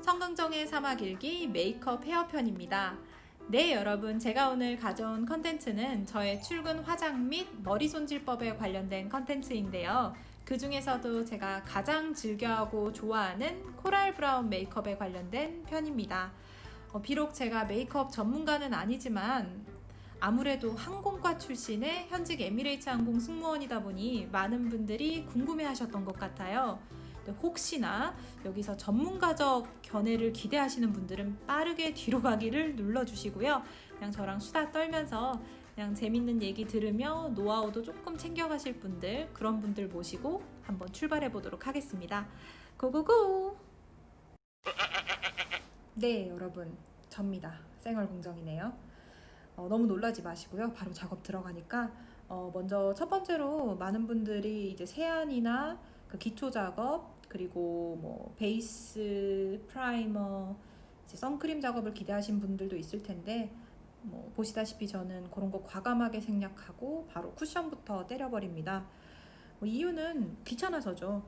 성긍정의 사막일기 메이크업 헤어편입니다. 네, 여러분, 제가 오늘 가져온 컨텐츠는 저의 출근 화장 및 머리 손질법에 관련된 컨텐츠인데요. 그 중에서도 제가 가장 즐겨하고 좋아하는 코랄 브라운 메이크업에 관련된 편입니다. 비록 제가 메이크업 전문가는 아니지만 아무래도 항공과 출신의 현직 에미레이트 항공 승무원이다 보니 많은 분들이 궁금해하셨던 것 같아요. 혹시나 여기서 전문가적 견해를 기대하시는 분들은 빠르게 뒤로 가기를 눌러주시고요. 그냥 저랑 수다 떨면서 그냥 재밌는 얘기 들으며 노하우도 조금 챙겨가실 분들, 그런 분들 모시고 한번 출발해 보도록 하겠습니다. 고고고! 네, 여러분, 접니다. 쌩얼공정이네요. 너무 놀라지 마시고요. 바로 작업 들어가니까 먼저 첫 번째로 많은 분들이 이제 세안이나 그 기초 작업, 그리고 뭐 베이스, 프라이머, 이제 선크림 작업을 기대하신 분들도 있을 텐데, 뭐 보시다시피 저는 그런 거 과감하게 생략하고 바로 쿠션부터 때려버립니다. 이유는 귀찮아서죠.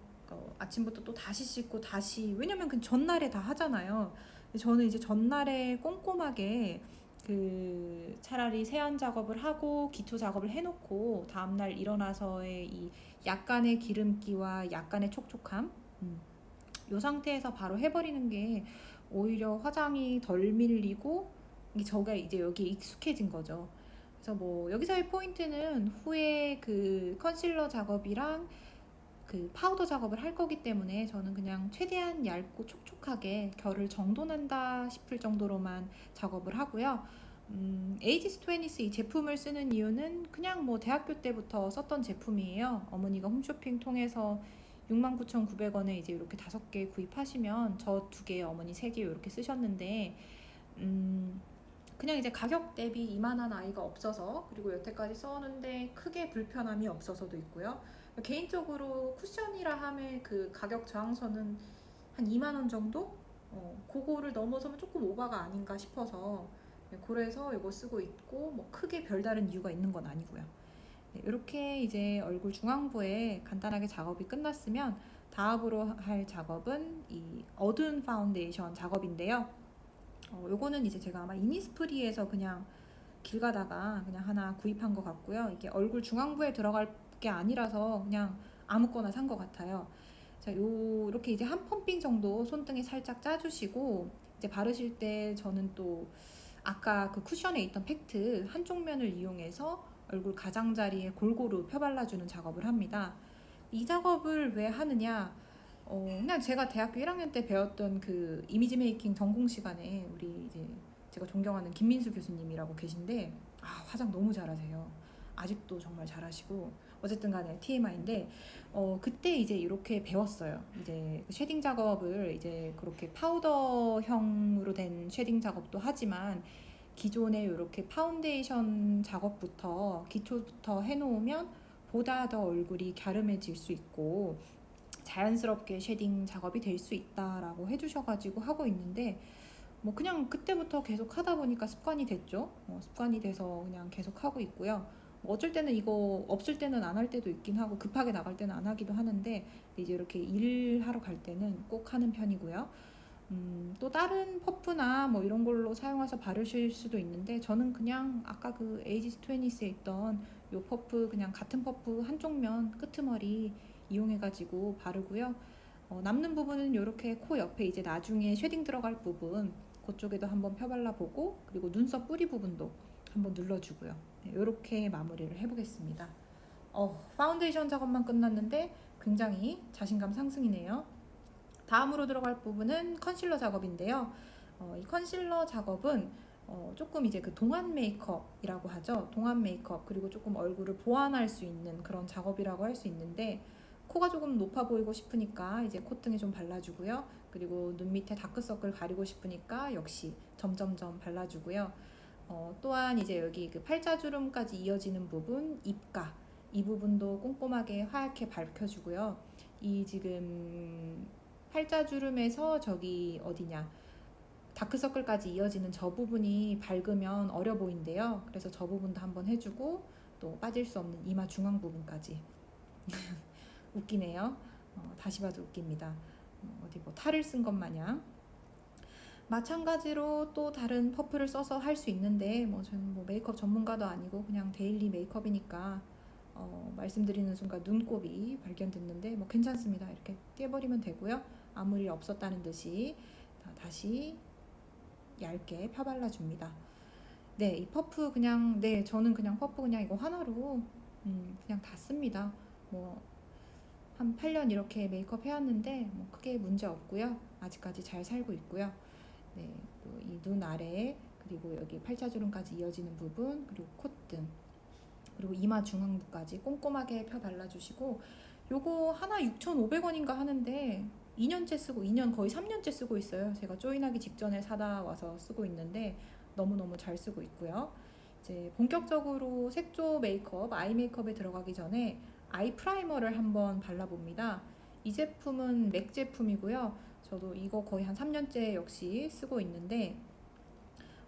아침부터 또 다시 씻고 다시, 왜냐면 그 전날에 다 하잖아요. 저는 이제 전날에 꼼꼼하게 그 차라리 세안 작업을 하고 기초 작업을 해놓고 다음날 일어나서의 이 약간의 기름기와 약간의 촉촉함, 이 상태에서 바로 해버리는 게 오히려 화장이 덜 밀리고 저가 이제 여기에 익숙해진 거죠. 그래서 뭐 여기서의 포인트는 후에 그 컨실러 작업이랑 그 파우더 작업을 할 거기 때문에 저는 그냥 최대한 얇고 촉촉하게 결을 정돈한다 싶을 정도로만 작업을 하고요. 에이지스 20스 이 제품을 쓰는 이유는 그냥 뭐 대학교 때부터 썼던 제품이에요. 어머니가 홈쇼핑 통해서 69,900원에 이제 이렇게 5개 구입하시면 저 2개, 어머니 3개 이렇게 쓰셨는데, 그냥 이제 가격 대비 이만한 아이가 없어서, 그리고 여태까지 써오는데 크게 불편함이 없어서도 있고요. 개인적으로 쿠션이라 함의 그 가격 저항선은 한 2만원 정도? 그거를 넘어서면 조금 오바가 아닌가 싶어서, 네, 그래서 이거 쓰고 있고, 뭐 크게 별다른 이유가 있는 건 아니고요. 네, 이렇게 이제 얼굴 중앙부에 간단하게 작업이 끝났으면 다음으로 할 작업은 이 어두운 파운데이션 작업인데요. 요거는 이제 제가 아마 이니스프리에서 그냥 길 가다가 그냥 하나 구입한 것 같고요. 이게 얼굴 중앙부에 들어갈 게 아니라서 그냥 아무거나 산 것 같아요. 자, 요렇게 이제 한 펌핑 정도 손등에 살짝 짜주시고, 이제 바르실 때 저는 또 아까 그 쿠션에 있던 팩트 한쪽 면을 이용해서 얼굴 가장자리에 골고루 펴발라주는 작업을 합니다. 이 작업을 왜 하느냐? 그냥 제가 대학교 1학년 때 배웠던 그 이미지 메이킹 전공 시간에 우리 이제 제가 존경하는 김민수 교수님이라고 계신데, 화장 너무 잘하세요. 아직도 정말 잘하시고, 어쨌든 간에 TMI인데, 그때 이제 이렇게 배웠어요. 이제 그 쉐딩 작업을 이제 그렇게 파우더형으로 된 쉐딩 작업도 하지만, 기존에 이렇게 파운데이션 작업부터 기초부터 해놓으면 보다 더 얼굴이 갸름해질 수 있고 자연스럽게 쉐딩 작업이 될 수 있다라고 해주셔가지고 하고 있는데, 뭐 그냥 그때부터 계속 하다 보니까 습관이 됐죠. 습관이 돼서 그냥 계속 하고 있고요. 뭐 어쩔 때는 이거 없을 때는 안 할 때도 있긴 하고 급하게 나갈 때는 안 하기도 하는데, 이제 이렇게 일하러 갈 때는 꼭 하는 편이고요. 또 다른 퍼프나 뭐 이런 걸로 사용해서 바르실 수도 있는데, 저는 그냥 아까 그 에이지스 20스에 있던 요 퍼프, 그냥 같은 퍼프 한쪽 면 끄트머리 이용해가지고 바르고요. 남는 부분은 이렇게 코 옆에 이제 나중에 쉐딩 들어갈 부분 그쪽에도 한번 펴발라보고, 그리고 눈썹 뿌리 부분도 한번 눌러주고요. 네, 이렇게 마무리를 해보겠습니다. 파운데이션 작업만 끝났는데 굉장히 자신감 상승이네요. 다음으로 들어갈 부분은 컨실러 작업인데요. 이 컨실러 작업은 조금 이제 그 동안 메이크업이라고 하죠. 동안 메이크업, 그리고 조금 얼굴을 보완할 수 있는 그런 작업이라고 할 수 있는데, 코가 조금 높아 보이고 싶으니까 이제 콧등에 좀 발라주고요. 그리고 눈 밑에 다크서클 가리고 싶으니까 역시 점점점 발라주고요. 또한 이제 여기 그 팔자주름까지 이어지는 부분, 입가, 이 부분도 꼼꼼하게 하얗게 밝혀주고요. 이 지금 팔자주름에서 저기 어디냐, 다크서클까지 이어지는 저 부분이 밝으면 어려 보인대요. 그래서 저 부분도 한번 해주고, 또 빠질 수 없는 이마 중앙 부분까지. 웃기네요. 다시 봐도 웃깁니다. 어디 뭐 탈을 쓴 것 마냥. 마찬가지로 또 다른 퍼프를 써서 할 수 있는데 뭐 저는 뭐 메이크업 전문가도 아니고 그냥 데일리 메이크업이니까 말씀드리는 순간 눈곱이 발견됐는데 뭐 괜찮습니다. 이렇게 떼버리면 되고요. 아무 일 없었다는 듯이 다시 얇게 펴발라 줍니다. 네, 이 퍼프 그냥 네 저는 그냥 퍼프 그냥 이거 하나로 그냥 다 씁니다. 뭐 한 8년 이렇게 메이크업 해왔는데 뭐 크게 문제 없고요. 아직까지 잘 살고 있고요. 네, 또 이 눈 아래 그리고 여기 팔자주름까지 이어지는 부분 그리고 콧등 그리고 이마 중앙부까지 꼼꼼하게 펴 발라주시고 요거 하나 6,500원인가 하는데 2년째 쓰고 2년 거의 3년째 쓰고 있어요. 제가 조인하기 직전에 사다 와서 쓰고 있는데 너무너무 잘 쓰고 있고요. 이제 본격적으로 색조 메이크업, 아이 메이크업에 들어가기 전에 아이 프라이머를 한번 발라봅니다. 이 제품은 맥 제품이고요. 저도 이거 거의 한 3년째 역시 쓰고 있는데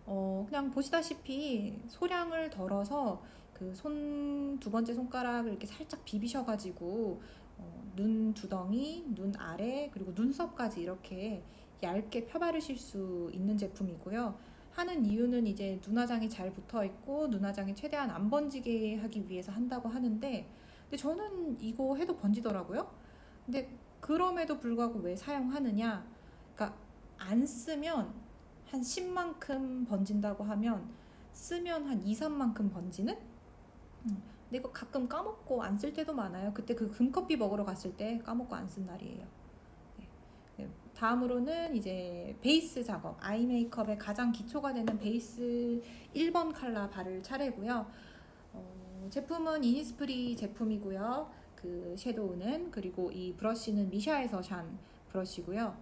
그냥 보시다시피 소량을 덜어서 그 손 두 번째 손가락을 이렇게 살짝 비비셔가지고 눈 두덩이, 눈 아래 그리고 눈썹까지 이렇게 얇게 펴바르실 수 있는 제품이고요. 하는 이유는 이제 눈화장이 잘 붙어 있고 눈화장이 최대한 안 번지게 하기 위해서 한다고 하는데 근데 저는 이거 해도 번지더라고요. 근데 그럼에도 불구하고 왜 사용하느냐? 그러니까 안 쓰면 한 10만큼 번진다고 하면 쓰면 한 2, 3만큼 번지는? 근데 이거 가끔 까먹고 안 쓸 때도 많아요. 그때 그 금커피 먹으러 갔을 때 까먹고 안 쓴 날이에요. 네. 네. 다음으로는 이제 베이스 작업, 아이 메이크업의 가장 기초가 되는 베이스 1번 컬러 바를 차례고요. 제품은 이니스프리 제품이고요. 그 섀도우는 그리고 이 브러쉬는 미샤에서 산 브러쉬고요.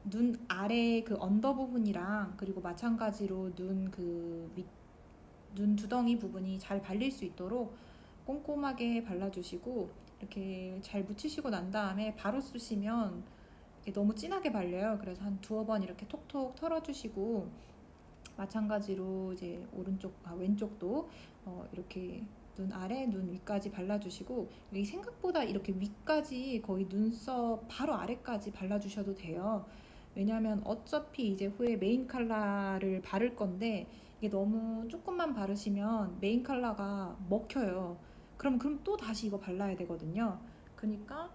눈 아래 그 언더 부분이랑 그리고 마찬가지로 눈 두덩이 부분이 잘 발릴 수 있도록 꼼꼼하게 발라주시고 이렇게 잘 묻히시고 난 다음에 바로 쓰시면 너무 진하게 발려요. 그래서 한 두어 번 이렇게 톡톡 털어주시고 마찬가지로 이제 왼쪽도 이렇게 눈 아래, 눈 위까지 발라주시고 여기 생각보다 이렇게 위까지 거의 눈썹 바로 아래까지 발라주셔도 돼요. 왜냐하면 어차피 이제 후에 메인 컬러를 바를 건데 이게 너무 조금만 바르시면 메인 컬러가 먹혀요. 그럼 또 다시 이거 발라야 되거든요. 그러니까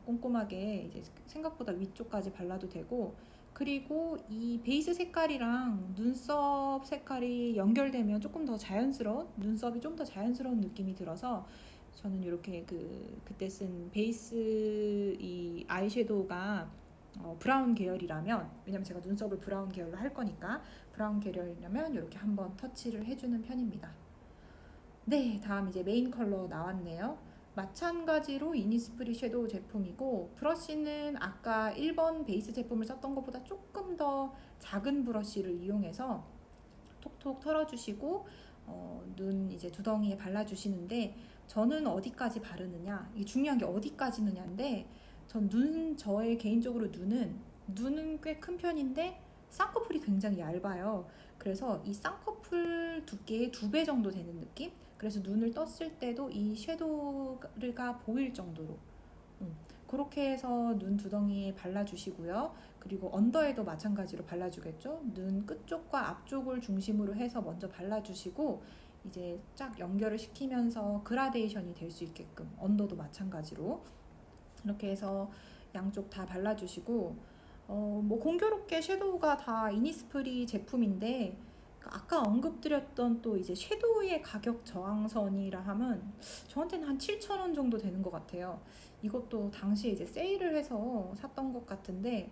꼼꼼하게 이제 생각보다 위쪽까지 발라도 되고 그리고 이 베이스 색깔이랑 눈썹 색깔이 연결되면 조금 더 자연스러운 눈썹이 좀 더 자연스러운 느낌이 들어서 저는 이렇게 그때 쓴 베이스 이 아이섀도우가 브라운 계열이라면 왜냐면 제가 눈썹을 브라운 계열로 할 거니까 브라운 계열이라면 이렇게 한번 터치를 해주는 편입니다. 네, 다음 이제 메인 컬러 나왔네요. 마찬가지로 이니스프리 섀도우 제품이고 브러쉬는 아까 1번 베이스 제품을 썼던 것보다 조금 더 작은 브러쉬를 이용해서 톡톡 털어주시고 눈 이제 두덩이에 발라주시는데 저는 어디까지 바르느냐 이게 중요한 게 어디까지느냐인데 저의 개인적으로 눈은 꽤 큰 편인데 쌍꺼풀이 굉장히 얇아요. 그래서 이 쌍꺼풀 두께의 2배 정도 되는 느낌? 그래서 눈을 떴을 때도 이 섀도우가 보일 정도로 그렇게 해서 눈 두덩이에 발라주시고요. 그리고 언더에도 마찬가지로 발라주겠죠. 눈 끝쪽과 앞쪽을 중심으로 해서 먼저 발라주시고 이제 쫙 연결을 시키면서 그라데이션이 될 수 있게끔 언더도 마찬가지로 이렇게 해서 양쪽 다 발라주시고 뭐 공교롭게 섀도우가 다 이니스프리 제품인데 아까 언급드렸던 또 이제 섀도우의 가격 저항선이라 하면 저한테는 한 7,000원 정도 되는 것 같아요. 이것도 당시에 이제 세일을 해서 샀던 것 같은데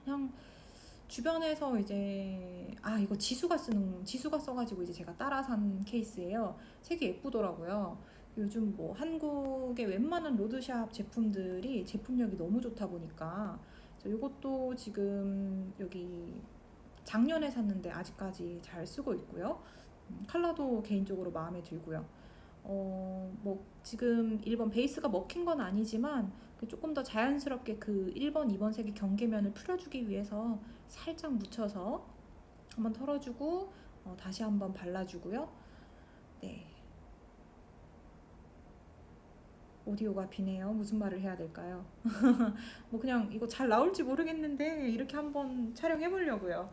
그냥 주변에서 이제 이거 지수가 써가지고 이제 제가 따라 산 케이스예요. 되게 예쁘더라고요. 요즘 뭐 한국의 웬만한 로드샵 제품들이 제품력이 너무 좋다 보니까 이것도 지금 여기 작년에 샀는데 아직까지 잘 쓰고 있고요. 컬러도 개인적으로 마음에 들고요. 뭐 지금 1번 베이스가 먹힌 건 아니지만 조금 더 자연스럽게 그 1번, 2번 색의 경계면을 풀어주기 위해서 살짝 묻혀서 한번 털어주고 다시 한번 발라주고요. 네. 오디오가 비네요. 무슨 말을 해야 될까요? 뭐 그냥 이거 잘 나올지 모르겠는데 이렇게 한번 촬영해 보려고요.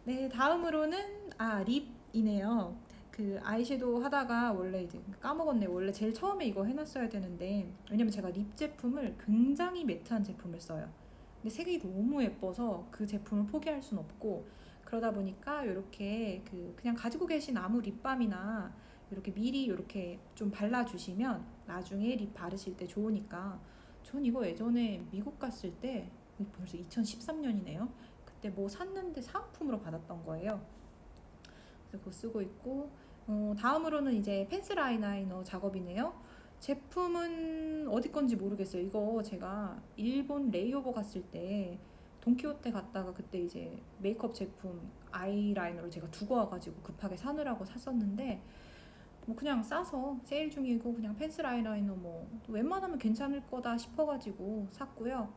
네, 다음으로는 립이네요. 그 아이섀도우 하다가 원래 이제 까먹었네. 원래 제일 처음에 이거 해놨어야 되는데, 왜냐면 제가 립 제품을 굉장히 매트한 제품을 써요. 근데 색이 너무 예뻐서 그 제품을 포기할 순 없고, 그러다 보니까 이렇게 그냥 가지고 계신 아무 립밤이나 이렇게 미리 이렇게 좀 발라주시면 나중에 립 바르실 때 좋으니까. 전 이거 예전에 미국 갔을 때, 벌써 2013년이네요. 그때 뭐 샀는데 사은품으로 받았던 거예요. 그래서 그거 쓰고 있고, 다음으로는 이제 펜슬 아이라이너 작업이네요. 제품은 어디 건지 모르겠어요. 이거 제가 일본 레이오버 갔을 때 돈키호테 갔다가 그때 이제 메이크업 제품 아이라이너를 제가 두고 와가지고 급하게 사느라고 샀었는데, 뭐 그냥 싸서 세일 중이고 그냥 펜슬 아이라이너 뭐 웬만하면 괜찮을 거다 싶어가지고 샀고요.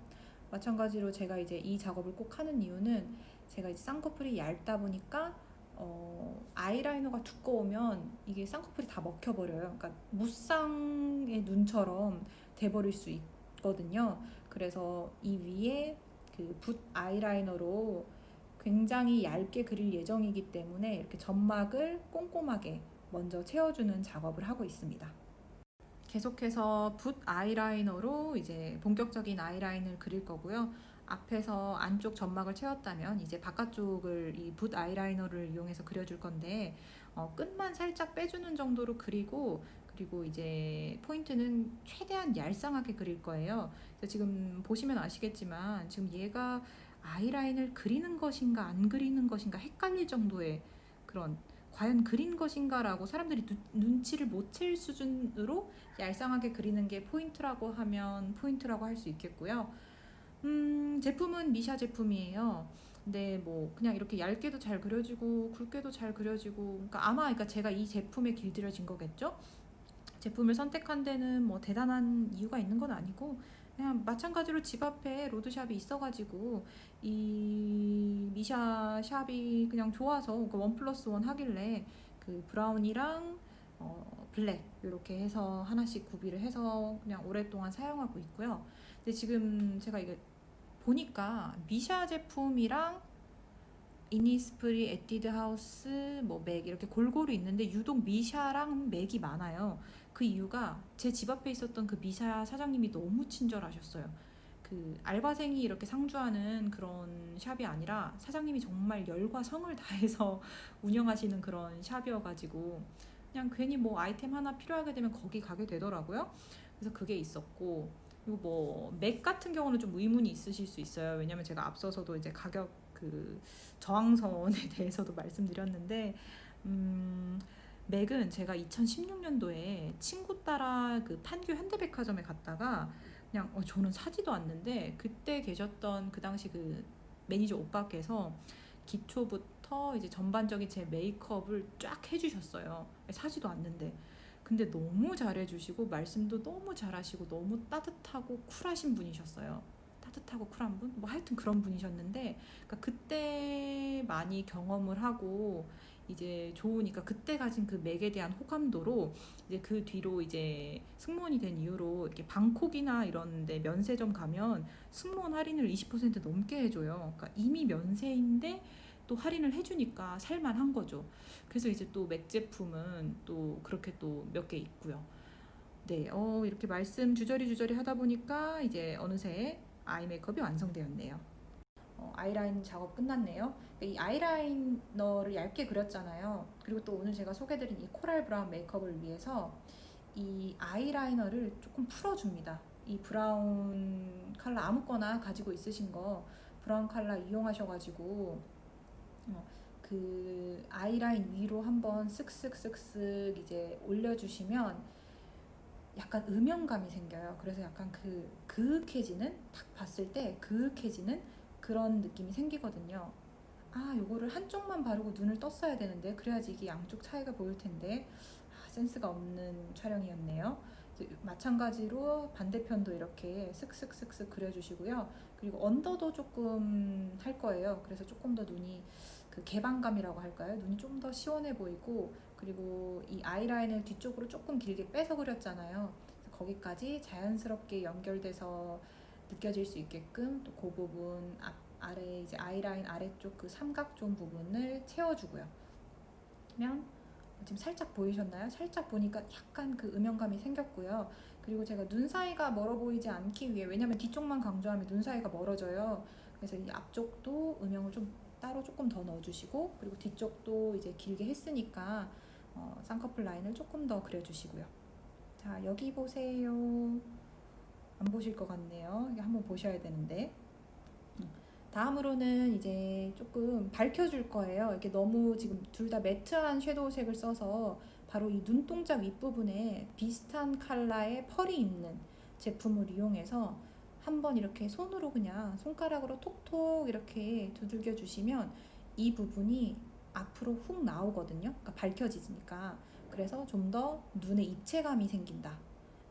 마찬가지로 제가 이제 이 작업을 꼭 하는 이유는, 제가 이제 쌍꺼풀이 얇다 보니까 아이라이너가 두꺼우면 이게 쌍꺼풀이 다 먹혀버려요. 그러니까 무쌍의 눈처럼 돼버릴 수 있거든요. 그래서 이 위에 그 붓 아이라이너로 굉장히 얇게 그릴 예정이기 때문에 이렇게 점막을 꼼꼼하게 먼저 채워주는 작업을 하고 있습니다. 계속해서 붓 아이라이너로 이제 본격적인 아이라인을 그릴 거고요. 앞에서 안쪽 점막을 채웠다면 이제 바깥쪽을 이 붓 아이라이너를 이용해서 그려줄 건데, 끝만 살짝 빼주는 정도로 그리고 이제 포인트는 최대한 얄쌍하게 그릴 거예요. 그래서 지금 보시면 아시겠지만 지금 얘가 아이라인을 그리는 것인가 안 그리는 것인가 헷갈릴 정도의 그런, 과연 그린 것인가라고 사람들이 눈치를 못 챌 수준으로 얄쌍하게 그리는 게 포인트라고 하면 포인트라고 할 수 있겠고요. 제품은 미샤 제품이에요. 근데 뭐 그냥 이렇게 얇게도 잘 그려지고 굵게도 잘 그려지고, 그러니까 제가 이 제품에 길들여진 거겠죠. 제품을 선택한 데는 뭐 대단한 이유가 있는 건 아니고, 그냥 마찬가지로 집 앞에 로드샵이 있어가지고 이 미샤 샵이 그냥 좋아서 그 원 플러스 원 하길래 그 브라운이랑 블랙 이렇게 해서 하나씩 구비를 해서 그냥 오랫동안 사용하고 있고요. 근데 지금 제가 이게 보니까 미샤 제품이랑 이니스프리, 에뛰드 하우스, 뭐 맥 이렇게 골고루 있는데 유독 미샤랑 맥이 많아요. 그 이유가 제 집 앞에 있었던 그 미샤 사장님이 너무 친절하셨어요. 그 알바생이 이렇게 상주하는 그런 샵이 아니라 사장님이 정말 열과 성을 다해서 운영하시는 그런 샵이어가지고 그냥 괜히 뭐 아이템 하나 필요하게 되면 거기 가게 되더라고요. 그래서 그게 있었고, 그리고 뭐 맥 같은 경우는 좀 의문이 있으실 수 있어요. 왜냐면 제가 앞서서도 이제 가격 그 저항선에 대해서도 말씀드렸는데, 맥은 제가 2016년도에 친구 따라 그 판교 현대백화점에 갔다가 그냥 저는 사지도 않는데, 그때 계셨던 그 당시 그 매니저 오빠께서 기초부터 이제 전반적인 제 메이크업을 쫙 해주셨어요. 사지도 않는데. 근데 너무 잘해주시고 말씀도 너무 잘하시고 너무 따뜻하고 쿨하신 분이셨어요. 따뜻하고 쿨한 분? 뭐 하여튼 그런 분이셨는데, 그러니까 그때 많이 경험을 하고 이제 좋으니까 그때 가진 그 맥에 대한 호감도로 이제 그 뒤로 이제 승무원이 된 이후로 이렇게 방콕이나 이런 데 면세점 가면 승무원 할인을 20% 넘게 해줘요. 그러니까 이미 면세인데 또 할인을 해주니까 살만한 거죠. 그래서 이제 또 맥 제품은 또 그렇게 또 몇 개 있고요. 네, 이렇게 말씀 주저리 하다 보니까 이제 어느새 아이 메이크업이 완성되었네요. 아이라인 작업 끝났네요. 이 아이라이너를 얇게 그렸잖아요. 그리고 또 오늘 제가 소개드린 이 코랄 브라운 메이크업을 위해서 이 아이라이너를 조금 풀어줍니다. 이 브라운 컬러 아무거나 가지고 있으신 거 브라운 컬러 이용하셔가지고 그 아이라인 위로 한번 쓱쓱쓱쓱 이제 올려주시면 약간 음영감이 생겨요. 그래서 약간 그윽해지는, 딱 봤을 때 그윽해지는 그런 느낌이 생기거든요. 요거를 한쪽만 바르고 눈을 떴어야 되는데, 그래야지 이게 양쪽 차이가 보일 텐데, 센스가 없는 촬영이었네요. 마찬가지로 반대편도 이렇게 슥슥슥슥 그려주시고요. 그리고 언더도 조금 할 거예요. 그래서 조금 더 눈이 그 개방감이라고 할까요? 눈이 좀 더 시원해 보이고, 그리고 이 아이라인을 뒤쪽으로 조금 길게 빼서 그렸잖아요. 거기까지 자연스럽게 연결돼서 느껴질 수 있게끔 또 그 부분 아래 이제 아이라인 아래쪽 그 삼각존 부분을 채워주고요. 그러면 지금 살짝 보이셨나요? 살짝 보니까 약간 그 음영감이 생겼고요. 그리고 제가 눈 사이가 멀어 보이지 않기 위해, 왜냐면 뒤쪽만 강조하면 눈 사이가 멀어져요. 그래서 이 앞쪽도 음영을 좀 따로 조금 더 넣어주시고, 그리고 뒤쪽도 이제 길게 했으니까 쌍꺼풀 라인을 조금 더 그려주시고요. 자, 여기 보세요. 안 보실 것 같네요. 이게 한번 보셔야 되는데. 다음으로는 이제 조금 밝혀줄 거예요. 이렇게 너무 지금 둘 다 매트한 섀도우 색을 써서 바로 이 눈동자 윗부분에 비슷한 컬러의 펄이 있는 제품을 이용해서 한번 이렇게 손으로 그냥 손가락으로 톡톡 이렇게 두들겨 주시면 이 부분이 앞으로 훅 나오거든요. 그러니까 밝혀지니까. 그래서 좀 더 눈에 입체감이 생긴다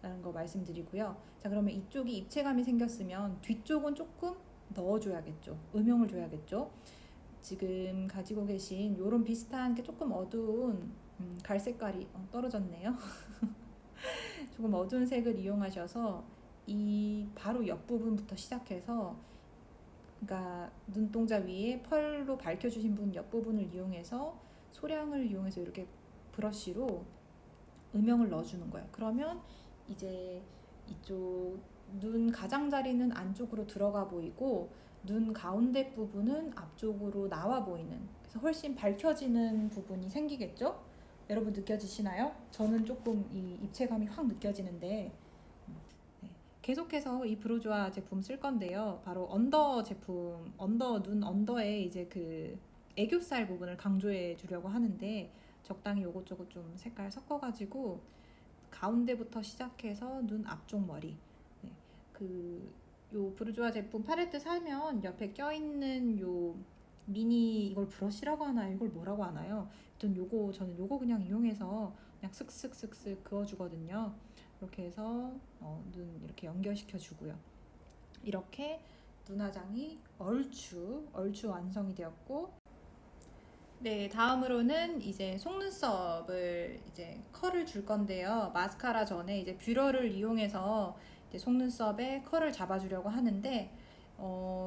라는 거 말씀드리고요. 자, 그러면 이쪽이 입체감이 생겼으면 뒤쪽은 조금 넣어줘야겠죠. 음영을 줘야겠죠. 지금 가지고 계신 이런 비슷한 게 조금 어두운 갈색깔이 떨어졌네요. 조금 어두운 색을 이용하셔서 이 바로 옆부분부터 시작해서, 그러니까 눈동자 위에 펄로 밝혀주신 부분 옆부분을 이용해서 소량을 이용해서 이렇게 브러쉬로 음영을 넣어주는 거예요. 그러면 이제 이쪽 눈 가장자리는 안쪽으로 들어가 보이고 눈 가운데 부분은 앞쪽으로 나와 보이는, 그래서 훨씬 밝혀지는 부분이 생기겠죠? 여러분 느껴지시나요? 저는 조금 이 입체감이 확 느껴지는데, 네. 계속해서 이 브루조아 제품 쓸 건데요. 바로 언더 제품, 눈 언더에 이제 그 애교살 부분을 강조해 주려고 하는데, 적당히 요것저것 좀 색깔 섞어가지고 가운데부터 시작해서 눈 앞쪽 머리, 네. 요 브루조아 제품 팔레트 사면 옆에 껴있는 요 미니, 이걸 브러쉬라고 하나요? 이걸 뭐라고 하나요? 저는 요거 그냥 이용해서 그냥 슥슥슥슥 그어주거든요. 이렇게 해서 눈 이렇게 연결시켜 주고요. 이렇게 눈 화장이 얼추 완성이 되었고, 네, 다음으로는 이제 속눈썹을 이제 컬을 줄 건데요. 마스카라 전에 이제 뷰러를 이용해서 이제 속눈썹에 컬을 잡아주려고 하는데,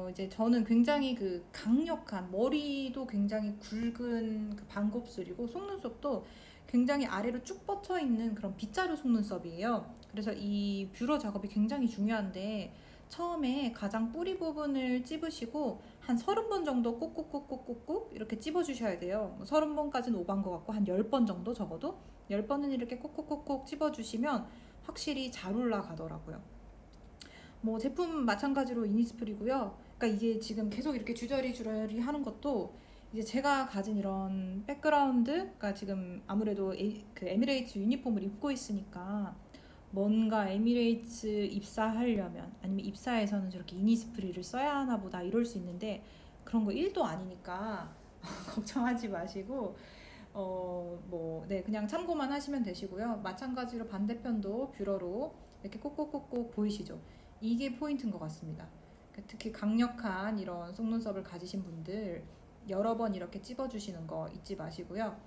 이제 저는 굉장히 그 강력한, 머리도 굉장히 굵은 그 반곱슬이고 속눈썹도 굉장히 아래로 쭉 뻗쳐 있는 그런 빗자루 속눈썹이에요. 그래서 이 뷰러 작업이 굉장히 중요한데, 처음에 가장 뿌리 부분을 찝으시고 한 30번 정도 꾹꾹꾹꾹꾹꾹 이렇게 찝어주셔야 돼요. 30번까지는 오반 것 같고 한 10번 정도, 적어도 10번은 이렇게 꾹꾹꾹꾹 찝어주시면 확실히 잘 올라가더라고요. 뭐 제품 마찬가지로 이니스프리고요. 그러니까 이게 지금 계속 이렇게 주저리 하는 것도 이제 제가 가진 이런 백그라운드가 지금 아무래도 그 에미레이츠 유니폼을 입고 있으니까 뭔가 에미레이츠 입사하려면, 아니면 입사에서는 저렇게 이니스프리를 써야 하나 보다 이럴 수 있는데, 그런 거 1도 아니니까 걱정하지 마시고 네, 그냥 참고만 하시면 되시고요. 마찬가지로 반대편도 뷰러로 이렇게 꾹꾹꾹꾹 보이시죠? 이게 포인트인 것 같습니다. 특히 강력한 이런 속눈썹을 가지신 분들 여러 번 이렇게 찝어주시는 거 잊지 마시고요.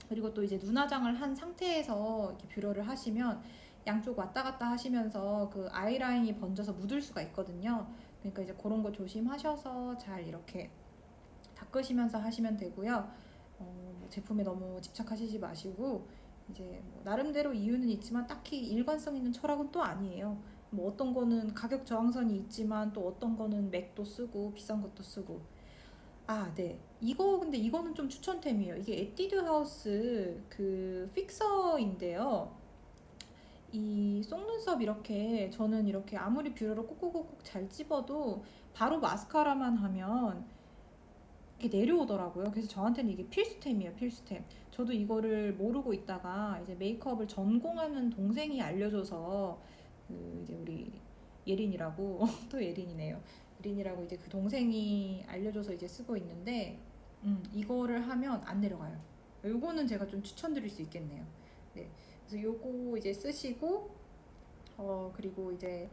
그리고 또 이제 눈화장을 한 상태에서 이렇게 뷰러를 하시면 양쪽 왔다 갔다 하시면서 그 아이라인이 번져서 묻을 수가 있거든요. 그러니까 이제 그런 거 조심하셔서 잘 이렇게 닦으시면서 하시면 되고요. 제품에 너무 집착하시지 마시고, 이제 뭐 나름대로 이유는 있지만 딱히 일관성 있는 철학은 또 아니에요. 뭐 어떤 거는 가격 저항선이 있지만 또 어떤 거는 맥도 쓰고 비싼 것도 쓰고. 아, 네. 근데 이거는 좀 추천템이에요. 이게 에뛰드 하우스 그 픽서인데요. 이 속눈썹 이렇게, 저는 이렇게 아무리 뷰러로 꾹꾹꾹꾹 잘 찝어도 바로 마스카라만 하면 이렇게 내려오더라고요. 그래서 저한테는 이게 필수템이에요, 필수템. 저도 이거를 모르고 있다가 이제 메이크업을 전공하는 동생이 알려줘서, 이제 우리 예린이라고 또 예린이네요. 예린이라고 이제 그 동생이 알려줘서 이제 쓰고 있는데, 이거를 하면 안 내려가요. 요거는 제가 좀 추천드릴 수 있겠네요. 네. 그래서 요거 이제 쓰시고, 그리고 이제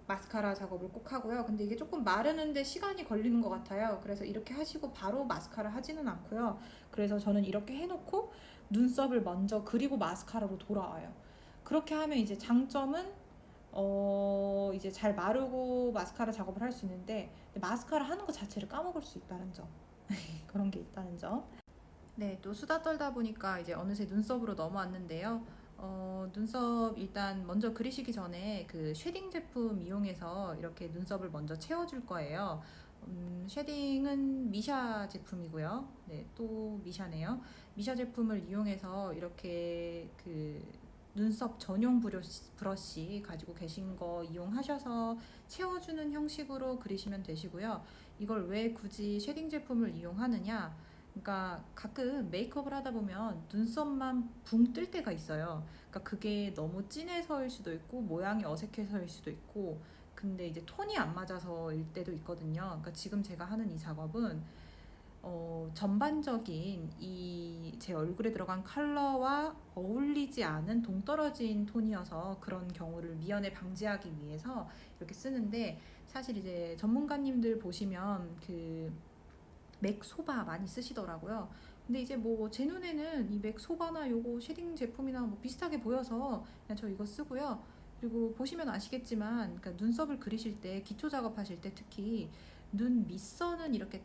마스카라 작업을 꼭 하고요. 근데 이게 조금 마르는데 시간이 걸리는 것 같아요. 그래서 이렇게 하시고 바로 마스카라 하지는 않고요. 그래서 저는 이렇게 해놓고 눈썹을 먼저 그리고 마스카라로 돌아와요. 그렇게 하면 이제 장점은 이제 잘 마르고 마스카라 작업을 할 수 있는데 마스카라 하는 것 자체를 까먹을 수 있다는 점. 그런 게 있다는 점. 네, 또 수다 떨다 보니까 이제 어느새 눈썹으로 넘어왔는데요. 눈썹 일단 먼저 그리시기 전에 그 쉐딩 제품 이용해서 이렇게 눈썹을 먼저 채워줄 거예요. 쉐딩은 미샤 제품이고요. 네, 또 미샤네요. 미샤 제품을 이용해서 이렇게 그 눈썹 전용 브러쉬 가지고 계신 거 이용하셔서 채워주는 형식으로 그리시면 되시고요. 이걸 왜 굳이 쉐딩 제품을 이용하느냐? 그러니까 가끔 메이크업을 하다 보면 눈썹만 붕 뜰 때가 있어요. 그러니까 그게 너무 진해서일 수도 있고 모양이 어색해서일 수도 있고 근데 이제 톤이 안 맞아서일 때도 있거든요. 그러니까 지금 제가 하는 이 작업은 전반적인 이 제 얼굴에 들어간 컬러와 어울리지 않은 동떨어진 톤이어서 그런 경우를 미연에 방지하기 위해서 이렇게 쓰는데 사실 이제 전문가님들 보시면 그 맥소바 많이 쓰시더라고요. 근데 이제 뭐 제 눈에는 이 맥소바나 요거 쉐딩 제품이나 뭐 비슷하게 보여서 그냥 저 이거 쓰고요. 그리고 보시면 아시겠지만 그러니까 눈썹을 그리실 때 기초 작업하실 때 특히 눈 밑선은 이렇게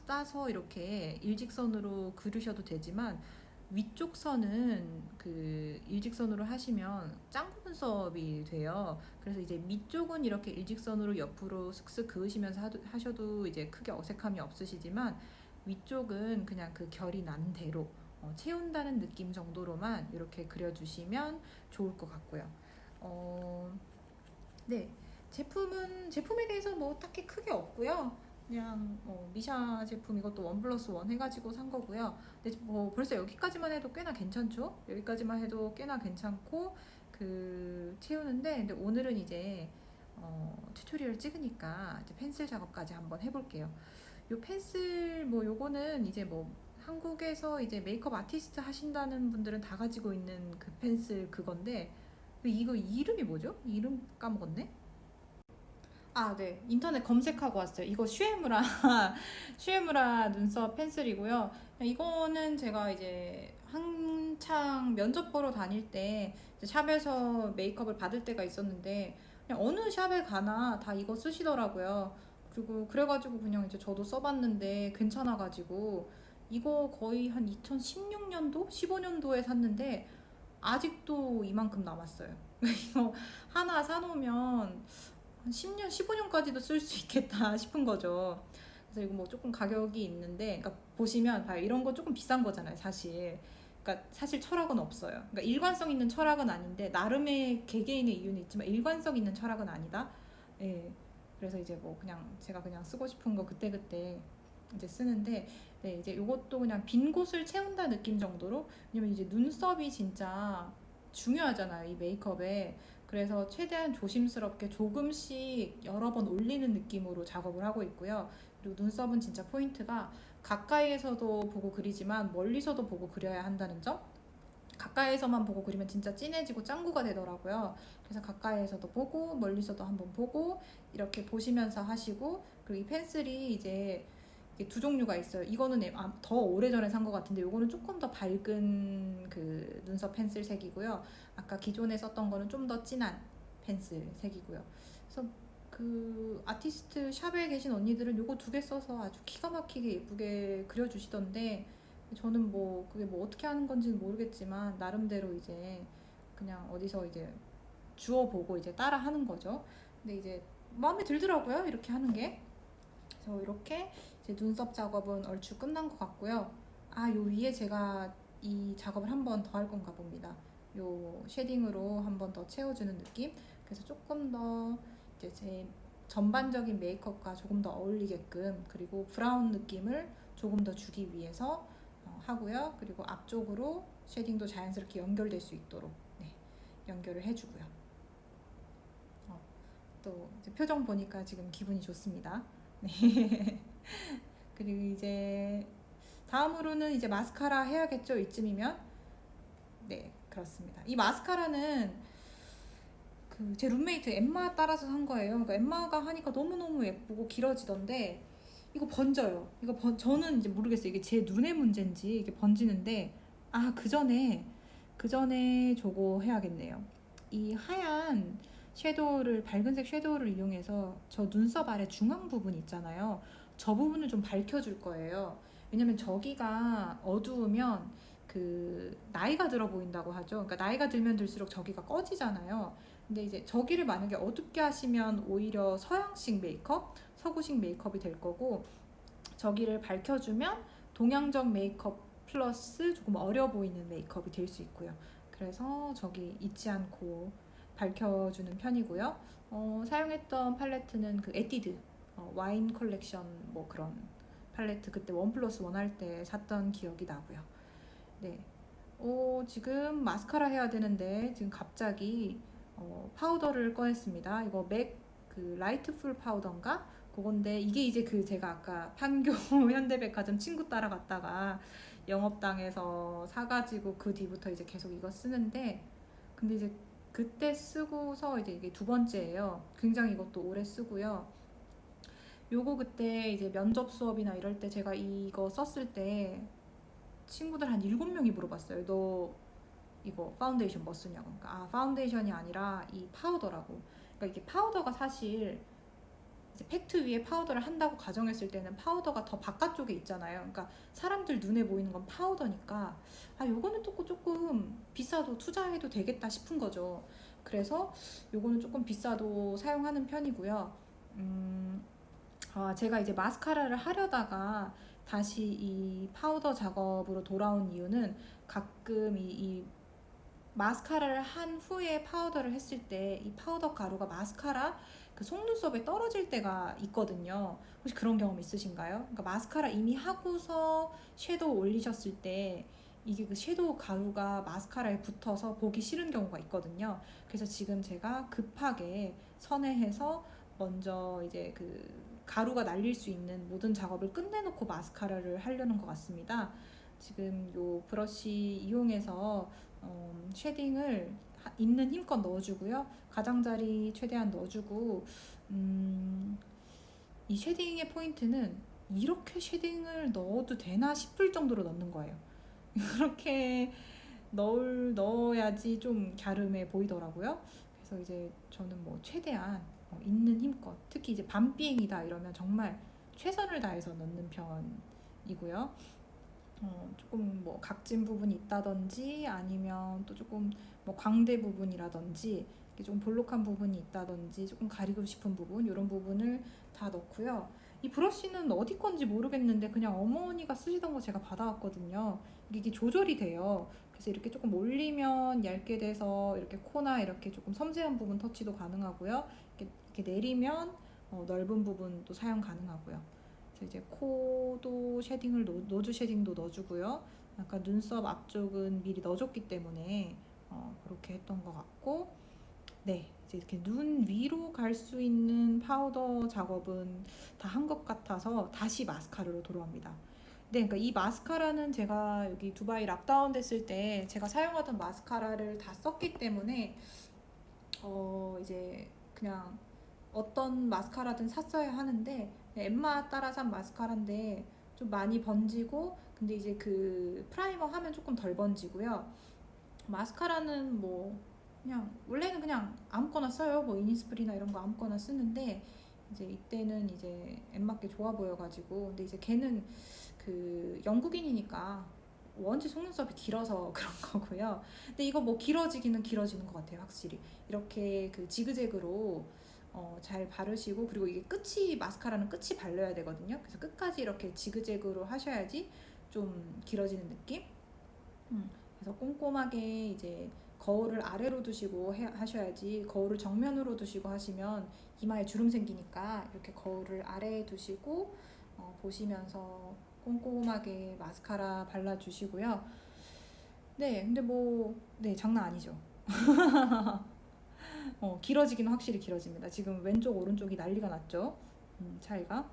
따서 이렇게 일직선으로 그리셔도 되지만 위쪽 선은 그 일직선으로 하시면 짱구 눈썹이 돼요. 그래서 이제 밑쪽은 이렇게 일직선으로 옆으로 슥슥 그으시면서 하셔도 이제 크게 어색함이 없으시지만 위쪽은 그냥 그 결이 난 대로 채운다는 느낌 정도로만 이렇게 그려주시면 좋을 것 같고요. 네, 제품에 대해서 뭐 딱히 크게 없고요. 그냥 미샤 제품 이것도 원 플러스 원 해가지고 산 거고요. 근데 뭐 벌써 여기까지만 해도 꽤나 괜찮죠? 여기까지만 해도 꽤나 괜찮고 그 채우는데 근데 오늘은 이제 튜토리얼 찍으니까 이제 펜슬 작업까지 한번 해볼게요. 요 펜슬 뭐 요거는 이제 뭐 한국에서 이제 메이크업 아티스트 하신다는 분들은 다 가지고 있는 그 펜슬 그건데 이거 이름이 뭐죠? 이름 까먹었네. 아, 네. 인터넷 검색하고 왔어요. 이거 슈에무라, 슈에무라 눈썹 펜슬이고요. 이거는 제가 이제 한창 면접 보러 다닐 때 이제 샵에서 메이크업을 받을 때가 있었는데 그냥 어느 샵에 가나 다 이거 쓰시더라고요. 그리고 그래가지고 그냥 이제 저도 써봤는데 괜찮아가지고 이거 거의 한 2016년도? 15년도에 샀는데 아직도 이만큼 남았어요. 이거 하나 사놓으면 한 10년, 15년까지도 쓸 수 있겠다 싶은 거죠. 그래서 이거 뭐 조금 가격이 있는데, 그러니까 보시면 봐요. 이런 거 조금 비싼 거잖아요, 사실. 그러니까 사실 철학은 없어요. 그러니까 일관성 있는 철학은 아닌데 나름의 개개인의 이유는 있지만 일관성 있는 철학은 아니다. 예. 그래서 이제 뭐 그냥 제가 그냥 쓰고 싶은 거 그때그때 이제 쓰는데 네, 이제 이것도 그냥 빈 곳을 채운다 느낌 정도로 왜냐면 이제 눈썹이 진짜 중요하잖아요, 이 메이크업에. 그래서 최대한 조심스럽게 조금씩 여러 번 올리는 느낌으로 작업을 하고 있고요. 그리고 눈썹은 진짜 포인트가 가까이에서도 보고 그리지만 멀리서도 보고 그려야 한다는 점. 가까이에서만 보고 그리면 진짜 진해지고 짱구가 되더라고요. 그래서 가까이에서도 보고 멀리서도 한번 보고 이렇게 보시면서 하시고 그리고 이 펜슬이 이제 이게 두 종류가 있어요. 이거는 더 오래전에 산 것 같은데 이거는 조금 더 밝은 그 눈썹 펜슬 색이고요. 아까 기존에 썼던 거는 좀 더 진한 펜슬 색이고요. 그래서 그 아티스트 샵에 계신 언니들은 요거 두 개 써서 아주 기가 막히게 예쁘게 그려주시던데 저는 뭐 그게 뭐 어떻게 하는 건지는 모르겠지만 나름대로 이제 그냥 어디서 이제 주워보고 이제 따라 하는 거죠. 근데 이제 마음에 들더라고요. 이렇게 하는 게. 그래서 이렇게 제 눈썹 작업은 얼추 끝난 것 같고요. 아, 요 위에 제가 이 작업을 한 번 더 할 건가 봅니다. 요 쉐딩으로 한 번 더 채워주는 느낌. 그래서 조금 더 이제 제 전반적인 메이크업과 조금 더 어울리게끔 그리고 브라운 느낌을 조금 더 주기 위해서 하고요. 그리고 앞쪽으로 쉐딩도 자연스럽게 연결될 수 있도록 네, 연결을 해주고요. 또 이제 표정 보니까 지금 기분이 좋습니다. 네. 그리고 이제 다음으로는 이제 마스카라 해야겠죠, 이쯤이면. 네, 그렇습니다. 이 마스카라는 그 제 룸메이트 엠마 따라서 산 거예요. 그러니까 엠마가 하니까 너무너무 예쁘고 길어지던데 이거 번져요. 저는 이제 모르겠어요. 이게 제 눈의 문제인지 이게 번지는데 아, 그 전에 저거 해야겠네요. 이 하얀 섀도우를, 밝은색 섀도우를 이용해서 저 눈썹 아래 중앙 부분 있잖아요. 저 부분을 좀 밝혀줄 거예요. 왜냐면 저기가 어두우면 그 나이가 들어 보인다고 하죠. 그러니까 나이가 들면 들수록 저기가 꺼지잖아요. 근데 이제 저기를 만약에 어둡게 하시면 오히려 서양식 메이크업, 서구식 메이크업이 될 거고, 저기를 밝혀주면 동양적 메이크업 플러스 조금 어려 보이는 메이크업이 될 수 있고요. 그래서 저기 잊지 않고 밝혀주는 편이고요. 사용했던 팔레트는 그 에뛰드 와인 컬렉션 뭐 그런 팔레트, 그때 원 플러스 원 할 때 샀던 기억이 나고요. 네. 지금 마스카라 해야 되는데 지금 갑자기 파우더를 꺼냈습니다. 이거 맥 그 라이트풀 파우더인가? 그건데 이게 이제 그 제가 아까 판교 현대백화점 친구 따라갔다가 영업당해서 사가지고 그 뒤부터 이제 계속 이거 쓰는데, 근데 이제 그때 쓰고서 이제 이게 두 번째예요. 굉장히 이것도 오래 쓰고요. 요거 그때 이제 면접 수업이나 이럴 때 제가 이거 썼을 때 친구들 한 7명이 물어봤어요. 너 이거 파운데이션 뭐 쓰냐고. 그러니까 파운데이션이 아니라 이 파우더라고. 그러니까 이게 파우더가 사실 이제 팩트 위에 파우더를 한다고 가정했을 때는 파우더가 더 바깥쪽에 있잖아요. 그러니까 사람들 눈에 보이는 건 파우더니까 요거는 조금 비싸도 투자해도 되겠다 싶은 거죠. 그래서 요거는 조금 비싸도 사용하는 편이고요. 제가 이제 마스카라를 하려다가 다시 이 파우더 작업으로 돌아온 이유는, 가끔 이 마스카라를 한 후에 파우더를 했을 때 이 파우더 가루가 마스카라 그 속눈썹에 떨어질 때가 있거든요. 혹시 그런 경험 있으신가요? 그러니까 마스카라 이미 하고서 섀도우 올리셨을 때 이게 그 섀도우 가루가 마스카라에 붙어서 보기 싫은 경우가 있거든요. 그래서 지금 제가 급하게 선회해서 먼저 이제 그 가루가 날릴 수 있는 모든 작업을 끝내놓고 마스카라를 하려는 것 같습니다. 지금 요 브러쉬 이용해서 쉐딩을 있는 힘껏 넣어주고요. 가장자리 최대한 넣어주고, 이 쉐딩의 포인트는 이렇게 쉐딩을 넣어도 되나 싶을 정도로 넣는 거예요. 그렇게 넣어야지 좀 갸름해 보이더라고요. 그래서 이제 저는 뭐 최대한 있는 힘껏, 특히 이제 밤비행이다 이러면 정말 최선을 다해서 넣는 편이고요. 조금 뭐 각진 부분이 있다든지 아니면 또 조금 뭐 광대 부분이라든지 좀 볼록한 부분이 있다든지 조금 가리고 싶은 부분, 이런 부분을 다 넣고요. 이 브러쉬는 어디 건지 모르겠는데 그냥 어머니가 쓰시던 거 제가 받아왔거든요. 이게 조절이 돼요. 그래서 이렇게 조금 올리면 얇게 돼서 이렇게 코나 이렇게 조금 섬세한 부분 터치도 가능하고요. 이렇게 내리면 넓은 부분도 사용 가능하고요. 이제 코도 쉐딩을 노즈 쉐딩도 넣어주고요. 약간 눈썹 앞쪽은 미리 넣어줬기 때문에 그렇게 했던 것 같고, 네, 이제 이렇게 눈 위로 갈 수 있는 파우더 작업은 다 한 것 같아서 다시 마스카라로 돌아옵니다. 네, 그러니까 이 마스카라는 제가 여기 두바이 락다운 됐을 때 제가 사용하던 마스카라를 다 썼기 때문에 이제 그냥 어떤 마스카라든 샀어야 하는데, 엠마 따라 산 마스카라인데 좀 많이 번지고, 근데 이제 그 프라이머 하면 조금 덜 번지고요. 마스카라는 뭐 그냥 원래는 그냥 아무거나 써요. 뭐 이니스프리나 이런 거 아무거나 쓰는데, 이제 이때는 이제 엠마께 좋아 보여가지고. 근데 이제 걔는 그 영국인이니까 원체 속눈썹이 길어서 그런 거고요. 근데 이거 뭐 길어지기는 길어지는 것 같아요. 확실히 이렇게 그 지그재그로 잘 바르시고, 그리고 이게 끝이, 마스카라는 끝이 발려야 되거든요. 그래서 끝까지 이렇게 지그재그로 하셔야지 좀 길어지는 느낌. 그래서 꼼꼼하게 이제 거울을 아래로 두시고 하셔야지, 거울을 정면으로 두시고 하시면 이마에 주름 생기니까 이렇게 거울을 아래에 두시고 보시면서 꼼꼼하게 마스카라 발라주시고요. 네, 근데 뭐, 네, 장난 아니죠. 길어지기는 확실히 길어집니다. 지금 왼쪽 오른쪽이 난리가 났죠. 차이가.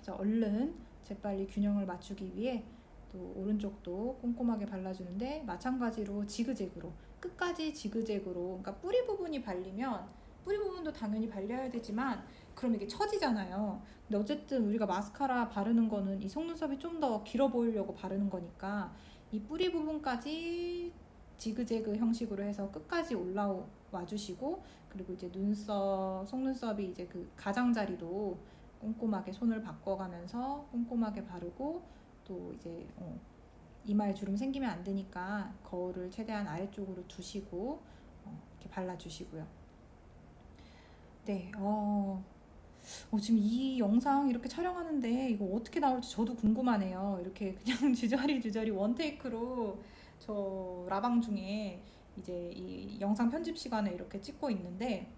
자, 얼른 재빨리 균형을 맞추기 위해 또 오른쪽도 꼼꼼하게 발라주는데, 마찬가지로 지그재그로 끝까지 지그재그로. 그러니까 뿌리 부분이 발리면 뿌리 부분도 당연히 발려야 되지만 그럼 이게 처지잖아요. 근데 어쨌든 우리가 마스카라 바르는 거는 이 속눈썹이 좀 더 길어 보이려고 바르는 거니까 이 뿌리 부분까지 지그재그 형식으로 해서 끝까지 올라와 주시고, 그리고 이제 눈썹, 속눈썹이 이제 그 가장자리도 꼼꼼하게 손을 바꿔가면서 꼼꼼하게 바르고, 또 이제 이마에 주름 생기면 안 되니까 거울을 최대한 아래쪽으로 두시고 이렇게 발라주시고요. 네, 지금 이 영상 이렇게 촬영하는데 이거 어떻게 나올지 저도 궁금하네요. 이렇게 그냥 주저리 원테이크로 저 라방 중에 이제 이 영상 편집 시간에 이렇게 찍고 있는데,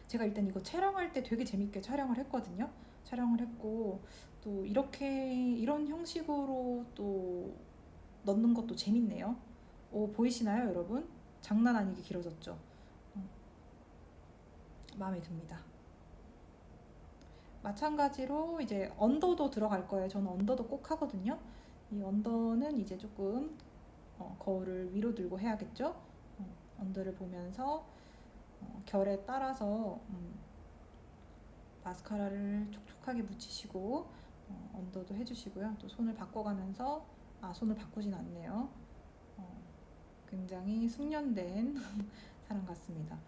제가 일단 이거 촬영할 때 되게 재밌게 촬영을 했거든요. 촬영을 했고, 또 이렇게 이런 형식으로 또 넣는 것도 재밌네요. 보이시나요, 여러분? 장난 아니게 길어졌죠? 마음에 듭니다. 마찬가지로 이제 언더도 들어갈 거예요. 저는 언더도 꼭 하거든요. 이 언더는 이제 조금 거울을 위로 들고 해야겠죠? 언더를 보면서 결에 따라서 마스카라를 촉촉하게 묻히시고 언더도 해주시고요. 또 손을 바꿔가면서, 손을 바꾸진 않네요. 굉장히 숙련된 사람 같습니다.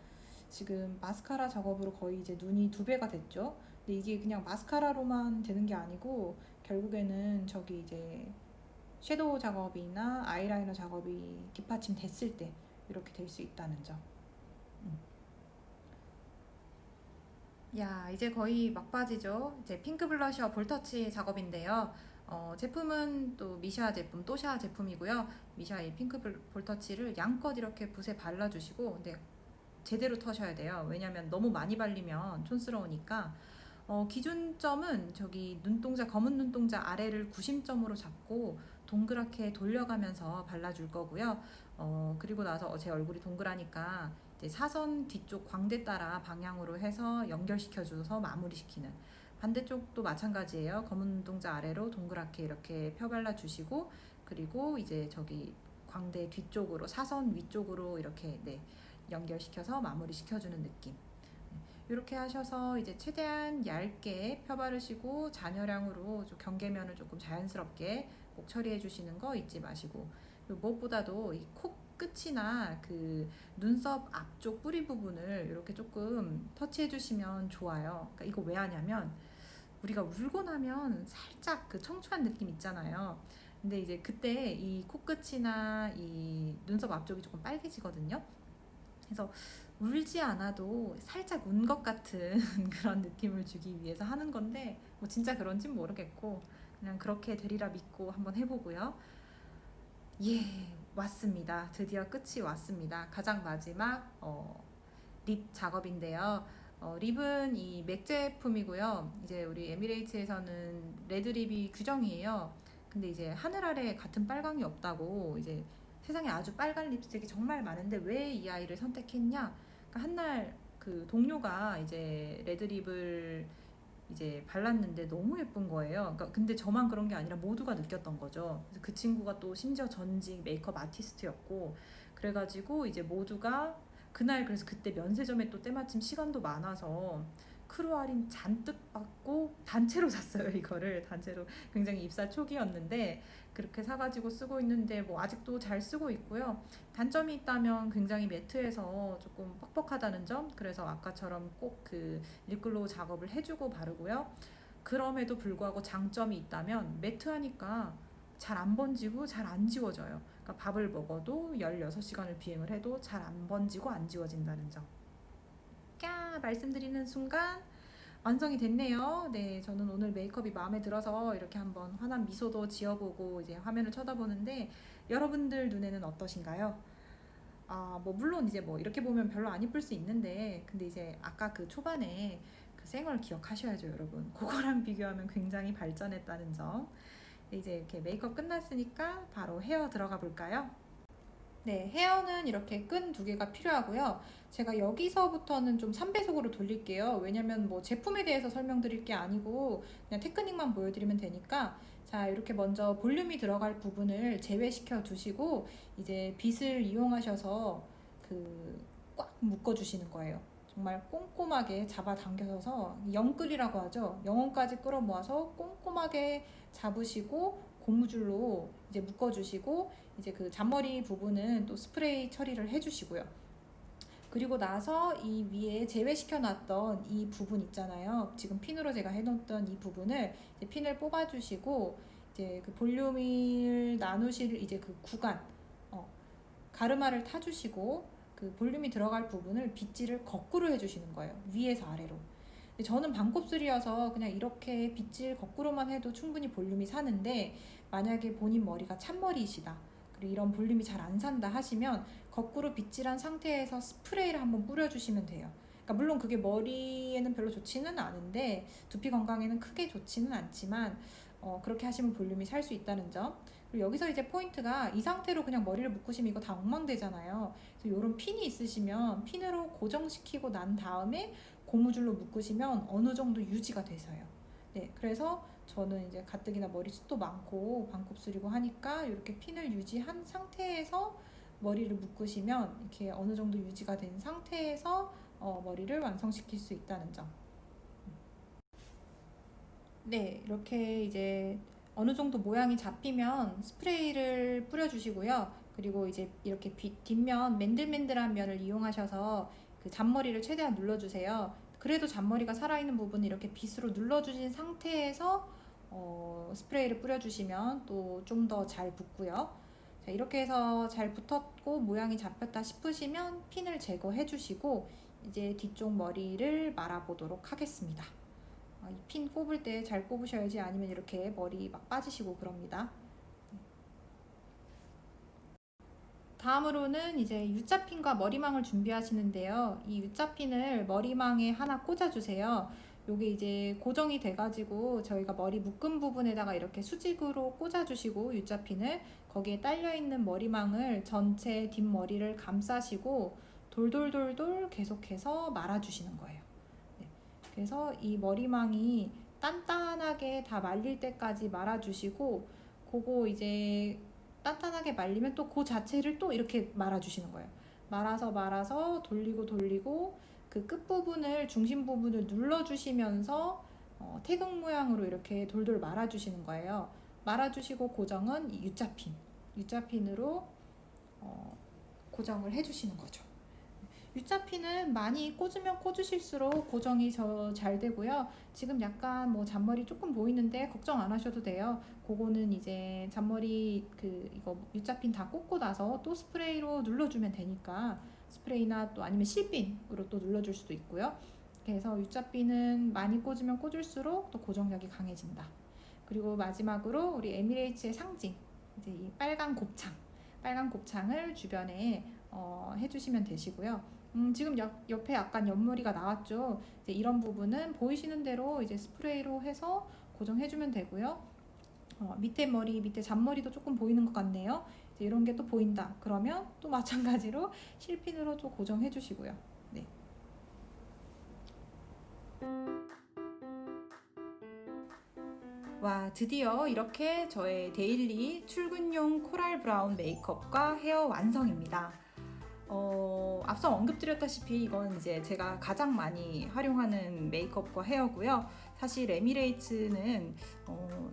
지금 마스카라 작업으로 거의 이제 눈이 2배가 됐죠. 근데 이게 그냥 마스카라로만 되는 게 아니고 결국에는 저기 이제 섀도우 작업이나 아이라이너 작업이 뒷받침 됐을 때 이렇게 될 수 있다는 점. 야, 이제 거의 막바지죠. 이제 핑크 블러셔 볼터치 작업인데요. 제품은 또 미샤 제품, 또샤 제품이고요. 미샤 이 핑크 볼터치를 양껏 이렇게 붓에 발라주시고, 근데 제대로 터셔야 돼요. 왜냐면 너무 많이 발리면 촌스러우니까. 기준점은 저기 눈동자, 검은 눈동자 아래를 구심점으로 잡고 동그랗게 돌려가면서 발라줄 거고요. 그리고 나서 제 얼굴이 동그라니까 이제 사선 뒤쪽 광대 따라 방향으로 해서 연결시켜줘서 마무리시키는, 반대쪽도 마찬가지예요. 검은 눈동자 아래로 동그랗게 이렇게 펴발라 주시고, 그리고 이제 저기 광대 뒤쪽으로 사선 위쪽으로 이렇게 연결시켜서 마무리 시켜주는 느낌. 이렇게 하셔서 이제 최대한 얇게 펴바르시고 잔여량으로 좀 경계면을 조금 자연스럽게 꼭 처리해 주시는 거 잊지 마시고, 무엇보다도 이 코 끝이나 그 눈썹 앞쪽 뿌리 부분을 이렇게 조금 터치해 주시면 좋아요. 그러니까 이거 왜 하냐면 우리가 울고 나면 살짝 그 청초한 느낌 있잖아요. 근데 이제 그때 이 코끝이나 이 눈썹 앞쪽이 조금 빨개지거든요. 그래서 울지 않아도 살짝 운 것 같은 그런 느낌을 주기 위해서 하는 건데, 뭐 진짜 그런진 모르겠고 그냥 그렇게 되리라 믿고 한번 해보고요. 예, 왔습니다. 드디어 끝이 왔습니다. 가장 마지막 립 작업인데요. 립은 이 맥 제품이고요. 이제 우리 에미레이트에서는 레드립이 규정이에요. 근데 이제 하늘 아래 같은 빨강이 없다고, 이제 세상에 아주 빨간 립스틱이 정말 많은데 왜 이 아이를 선택했냐? 그러니까 한날 그 동료가 이제 레드립을 이제 발랐는데 너무 예쁜 거예요. 그러니까 근데 저만 그런 게 아니라 모두가 느꼈던 거죠. 그래서 그 친구가 또 심지어 전직 메이크업 아티스트였고, 그래가지고 이제 모두가 그날, 그래서 그때 면세점에 또 때마침 시간도 많아서 크루 할인 잔뜩 받고 단체로 샀어요. 이거를 단체로. 굉장히 입사 초기였는데 그렇게 사가지고 쓰고 있는데 뭐 아직도 잘 쓰고 있고요. 단점이 있다면 굉장히 매트해서 조금 뻑뻑하다는 점, 그래서 아까처럼 꼭 그 립글로우 작업을 해주고 바르고요. 그럼에도 불구하고 장점이 있다면 매트하니까 잘 안 번지고 잘 안 지워져요. 그러니까 밥을 먹어도 16시간을 비행을 해도 잘 안 번지고 안 지워진다는 점. 말씀드리는 순간 완성이 됐네요. 네, 저는 오늘 메이크업이 마음에 들어서 이렇게 한번 환한 미소도 지어보고 이제 화면을 쳐다보는데, 여러분들 눈에는 어떠신가요? 뭐 물론 이제 뭐 이렇게 보면 별로 안 이쁠 수 있는데, 근데 이제 아까 그 초반에 그 쌩얼 기억하셔야죠, 여러분. 그거랑 비교하면 굉장히 발전했다는 점. 이제 이렇게 메이크업 끝났으니까 바로 헤어 들어가 볼까요? 네, 헤어는 이렇게 끈 2개가 필요하고요. 제가 여기서부터는 좀 3배속으로 돌릴게요. 왜냐면 뭐 제품에 대해서 설명드릴 게 아니고 그냥 테크닉만 보여드리면 되니까. 자, 이렇게 먼저 볼륨이 들어갈 부분을 제외시켜 두시고 이제 빗을 이용하셔서 그 꽉 묶어 주시는 거예요. 정말 꼼꼼하게 잡아당겨서 영끌이라고 하죠. 영혼까지 끌어모아서 꼼꼼하게 잡으시고 고무줄로 이제 묶어주시고 이제 그 잔머리 부분은 또 스프레이 처리를 해주시고요. 그리고 나서 이 위에 제외시켜 놨던 이 부분 있잖아요. 지금 핀으로 제가 해놓던 이 부분을 이제 핀을 뽑아주시고 이제 그 볼륨을 나누실 이제 그 구간 가르마를 타주시고 그 볼륨이 들어갈 부분을 빗질을 거꾸로 해주시는 거예요. 위에서 아래로. 근데 저는 반곱슬이어서 그냥 이렇게 빗질 거꾸로만 해도 충분히 볼륨이 사는데 만약에 본인 머리가 찬머리이시다. 그리고 이런 볼륨이 잘 안 산다 하시면 거꾸로 빗질한 상태에서 스프레이를 한번 뿌려주시면 돼요. 그러니까 물론 그게 머리에는 별로 좋지는 않은데 두피 건강에는 크게 좋지는 않지만 그렇게 하시면 볼륨이 살 수 있다는 점. 그리고 여기서 이제 포인트가 이 상태로 그냥 머리를 묶으시면 이거 다 엉망되잖아요. 그래서 이런 핀이 있으시면 핀으로 고정시키고 난 다음에 고무줄로 묶으시면 어느 정도 유지가 돼서요. 네, 그래서 저는 이제 가뜩이나 머리숱도 많고 반곱슬이고 하니까 이렇게 핀을 유지한 상태에서 머리를 묶으시면 이렇게 어느 정도 유지가 된 상태에서 머리를 완성시킬 수 있다는 점. 네, 이렇게 이제 어느 정도 모양이 잡히면 스프레이를 뿌려주시고요. 그리고 이제 이렇게 뒷면 맨들맨들한 면을 이용하셔서 그 잔머리를 최대한 눌러주세요. 그래도 잔머리가 살아있는 부분을 이렇게 빗으로 눌러주신 상태에서 스프레이를 뿌려주시면 또 좀 더 잘 붙고요. 자, 이렇게 해서 잘 붙었고 모양이 잡혔다 싶으시면 핀을 제거해 주시고 이제 뒤쪽 머리를 말아보도록 하겠습니다. 이 핀 꼽을 때 잘 꼽으셔야지 아니면 이렇게 머리 막 빠지시고 그럽니다. 다음으로는 이제 U자핀과 머리망을 준비하시는데요. 이 U자핀을 머리망에 하나 꽂아주세요. 요게 이제 고정이 돼가지고 저희가 머리 묶은 부분에다가 이렇게 수직으로 꽂아주시고 U자핀을 거기에 딸려있는 머리망을 전체 뒷머리를 감싸시고 돌돌돌돌 계속해서 말아주시는 거예요. 네. 그래서 이 머리망이 단단하게 다 말릴 때까지 말아주시고 그거 이제 단단하게 말리면 또 그 자체를 또 이렇게 말아주시는 거예요. 말아서 돌리고 그 끝부분을 중심 부분을 눌러주시면서 태극 모양으로 이렇게 돌돌 말아주시는 거예요. 말아주시고 고정은 이 U자핀으로 고정을 해주시는 거죠. U자핀은 많이 꽂으면 꽂으실수록 고정이 잘 되고요. 지금 약간 뭐 잔머리 조금 보이는데 걱정 안 하셔도 돼요. 그거는 이제 잔머리 이거 U자핀 다 꽂고 나서 또 스프레이로 눌러주면 되니까 스프레이나 또 아니면 실핀으로 또 눌러줄 수도 있고요. 그래서 U자핀은 많이 꽂으면 꽂을수록 또 고정력이 강해진다. 그리고 마지막으로 우리 에미레이츠의 상징 이제 이 빨간 곱창을 주변에 해주시면 되시고요. 지금 옆에 약간 옆머리가 나왔죠. 이제 이런 부분은 보이시는 대로 이제 스프레이로 해서 고정해주면 되고요. 밑에 잔머리도 조금 보이는 것 같네요. 이제 이런 게 또 보인다. 그러면 또 마찬가지로 실핀으로 또 고정해주시고요. 네. 와, 드디어 이렇게 저의 데일리 출근용 코랄 브라운 메이크업과 헤어 완성입니다. 앞서 언급드렸다시피 이건 이제 제가 가장 많이 활용하는 메이크업과 헤어고요. 사실 에미레이츠는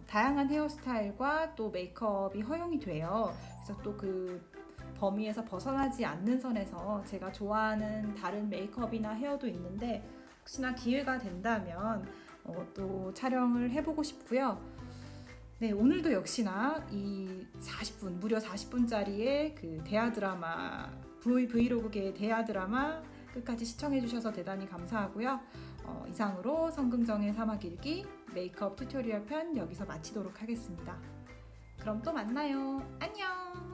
다양한 헤어스타일과 또 메이크업이 허용이 돼요. 그래서 또 그 범위에서 벗어나지 않는 선에서 제가 좋아하는 다른 메이크업이나 헤어도 있는데 혹시나 기회가 된다면 또 촬영을 해보고 싶고요. 네, 오늘도 역시나 이 무려 40분짜리의 그 대하 드라마 브이로그계의 대하 드라마 끝까지 시청해주셔서 대단히 감사하고요. 이상으로 성긍정의 사막일기 메이크업 튜토리얼 편 여기서 마치도록 하겠습니다. 그럼 또 만나요. 안녕!